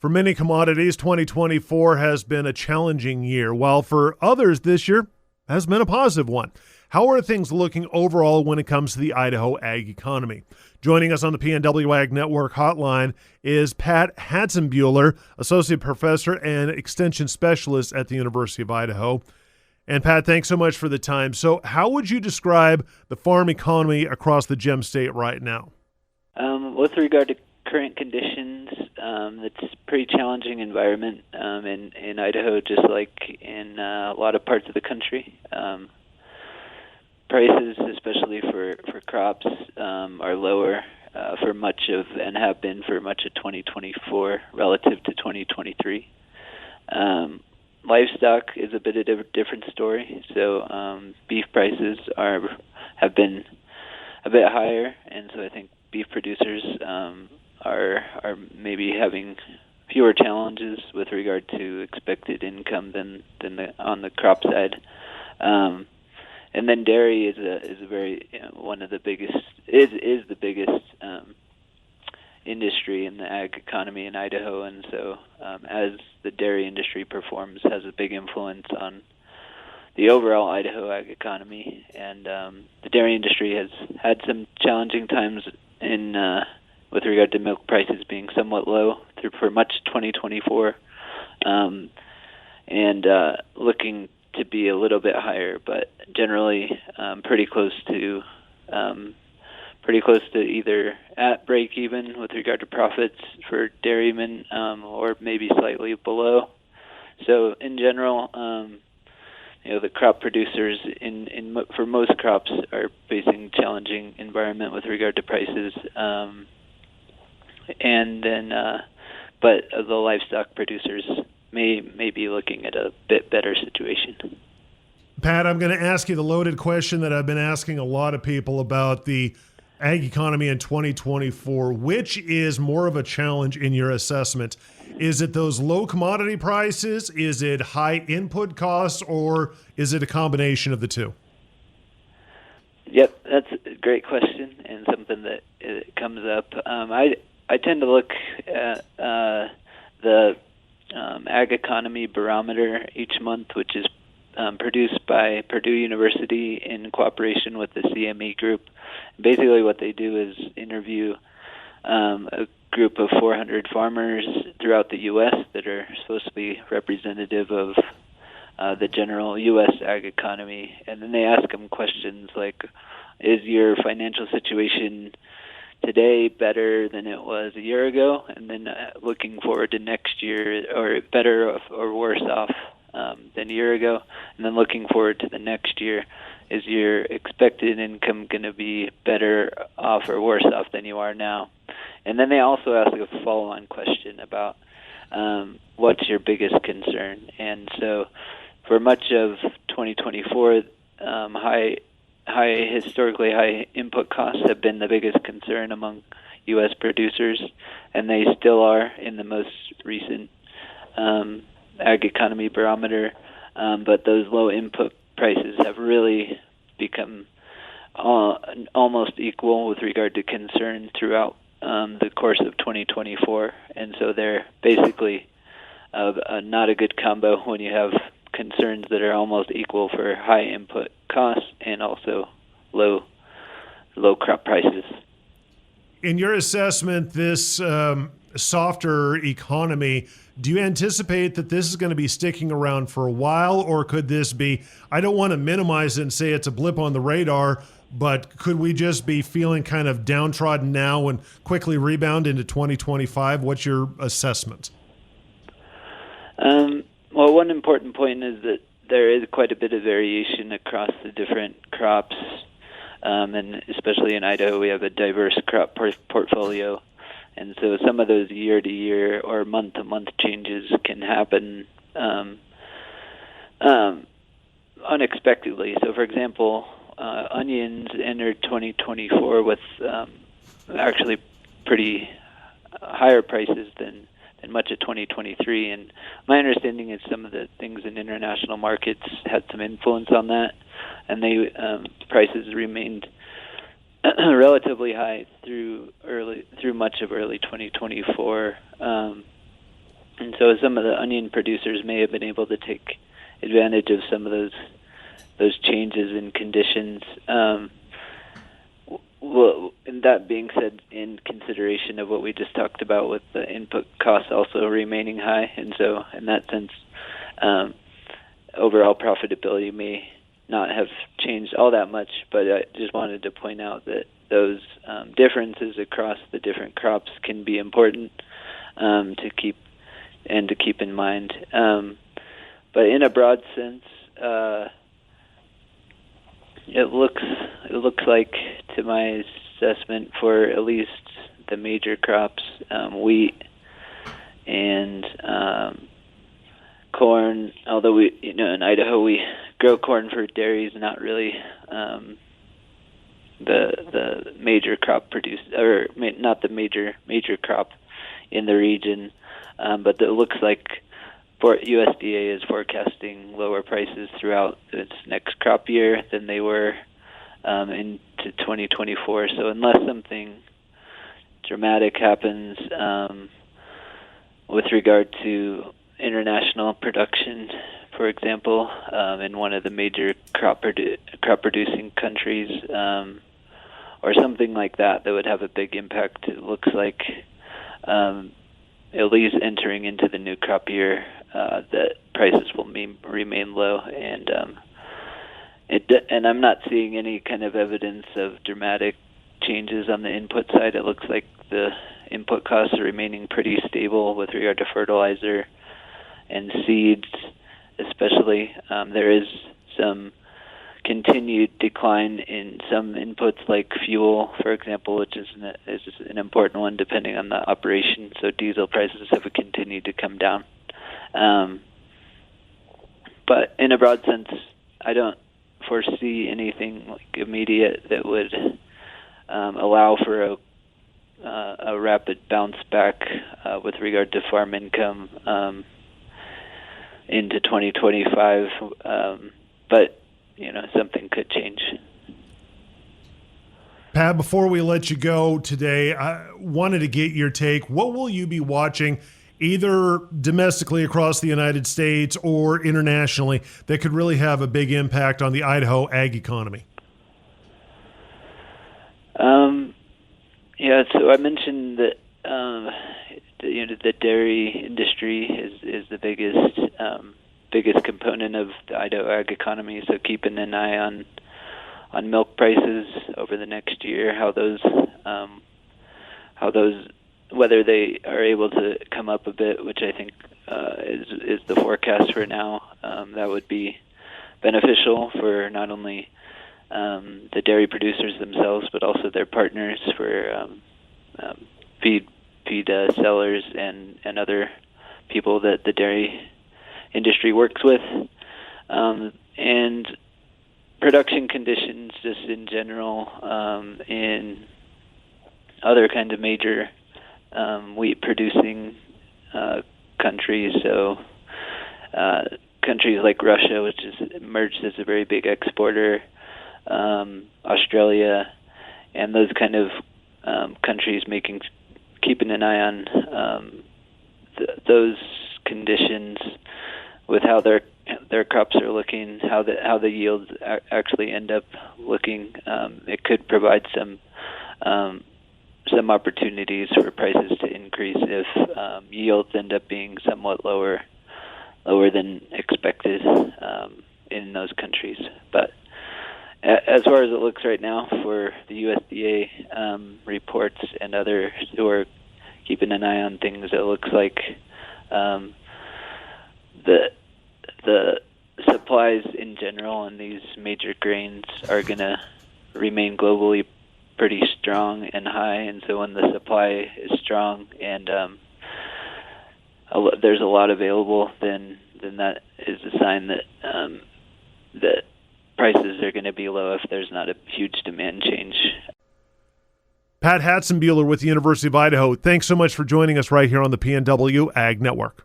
For many commodities, 2024 has been a challenging year, while for others this year has been a positive one. How are things looking overall when it comes to the Idaho ag economy? Joining us on the PNW Ag Network hotline is Pat Hatzenbuehler, Associate Professor and Extension Specialist at the University of Idaho. And Pat, thanks so much for the time. So how would you describe the farm economy across the Gem State right now? With regard to current conditions, it's a pretty challenging environment in Idaho, just like in a lot of parts of the country. Prices, especially for crops, are lower for much of, and have been for much of 2024 relative to 2023. Livestock is a bit of a different story. So beef prices have been a bit higher, and so I think beef producers are maybe having fewer challenges with regard to expected income than on the crop side. And then dairy is a very one of the biggest is the biggest industry in the ag economy in Idaho, and so as the dairy industry performs, has a big influence on the overall Idaho ag economy. And the dairy industry has had some challenging times with regard to milk prices being somewhat low for much 2024, and looking to be a little bit higher, but generally pretty close to either at break even with regard to profits for dairymen, or maybe slightly below. So in general, the crop producers for most crops are facing challenging environment with regard to prices, and then but the livestock producers may be looking at a bit better situation. Pat, I'm going to ask you the loaded question that I've been asking a lot of people about the ag economy in 2024. Which is more of a challenge in your assessment? Is it those low commodity prices? Is it high input costs? Or is it a combination of the two? Yep, that's a great question and something that comes up. I tend to look at the Ag Economy Barometer each month, which is produced by Purdue University in cooperation with the CME Group. Basically what they do is interview a group of 400 farmers throughout the U.S. that are supposed to be representative of the general U.S. ag economy. And then they ask them questions like, is your financial situation today better than it was a year ago? And then looking forward to next year, or better or worse off than a year ago? And then looking forward to the next year, is your expected income going to be better off or worse off than you are now? And then they also ask a follow-on question about what's your biggest concern? And so for much of 2024, historically high input costs have been the biggest concern among U.S. producers, and they still are in the most recent Ag Economy Barometer. But those low input prices have really become almost equal with regard to concern throughout the course of 2024. And so they're basically not a good combo when you have concerns that are almost equal for high input costs and also low crop prices. In your assessment, this softer economy, do you anticipate that this is going to be sticking around for a while, or could this be, I don't want to minimize it and say it's a blip on the radar, but could we just be feeling kind of downtrodden now and quickly rebound into 2025? What's your assessment? Well, one important point is that there is quite a bit of variation across the different crops, and especially in Idaho, we have a diverse crop portfolio. And so some of those year-to-year or month-to-month changes can happen unexpectedly. So, for example, onions entered 2024 with actually pretty higher prices than much of 2023. And my understanding is some of the things in international markets had some influence on that, and they prices remained relatively high through much of early 2024. And so some of the onion producers may have been able to take advantage of some of those changes in conditions. Well, and that being said, in consideration of what we just talked about with the input costs also remaining high, and so in that sense, overall profitability may not have changed all that much. But I just wanted to point out that those differences across the different crops can be important to keep in mind. But in a broad sense, it looks like, to my assessment, for at least the major crops, wheat and corn. Although we, in Idaho, we grow corn for dairies, not really the major crop or not the major crop in the region. But it looks like USDA is forecasting lower prices throughout its next crop year than they were into 2024. So unless something dramatic happens with regard to international production, for example, in one of the major crop producing countries, or something like that would have a big impact, it looks like, at least entering into the new crop year, that prices will remain low, and I'm not seeing any kind of evidence of dramatic changes on the input side. It looks like the input costs are remaining pretty stable with regard to fertilizer and seeds, especially. There is some continued decline in some inputs like fuel, for example, which is an important one depending on the operation. So diesel prices have continued to come down. But in a broad sense, I don't foresee anything like immediate that would allow for a rapid bounce back with regard to farm income into 2025. But something could change. Pat, before we let you go today, I wanted to get your take. What will you be watching, either domestically across the United States or internationally, that could really have a big impact on the Idaho ag economy? So I mentioned that the dairy industry is the biggest component of the Idaho ag economy. So keeping an eye on milk prices over the next year, how those whether they are able to come up a bit, which I think is the forecast for now. That would be beneficial for not only the dairy producers themselves, but also their partners for feed sellers and other people that the dairy industry works with, and production conditions just in general in other kinds of major wheat producing countries. So countries like Russia, which has emerged as a very big exporter, Australia, and those kind of countries keeping an eye on those conditions with how their crops are looking, how the yields actually end up looking. It could provide some opportunities for prices to increase if yields end up being somewhat lower than expected in those countries. But as far as it looks right now for the USDA reports and others who are keeping an eye on things, it looks like the supplies in general in these major grains are going to remain globally pretty strong and high. And so when the supply is strong and there's a lot available, then that is a sign that that prices are going to be low if there's not a huge demand change. Pat Hatzenbuehler with the University of Idaho, thanks so much for joining us right here on the PNW Ag Network.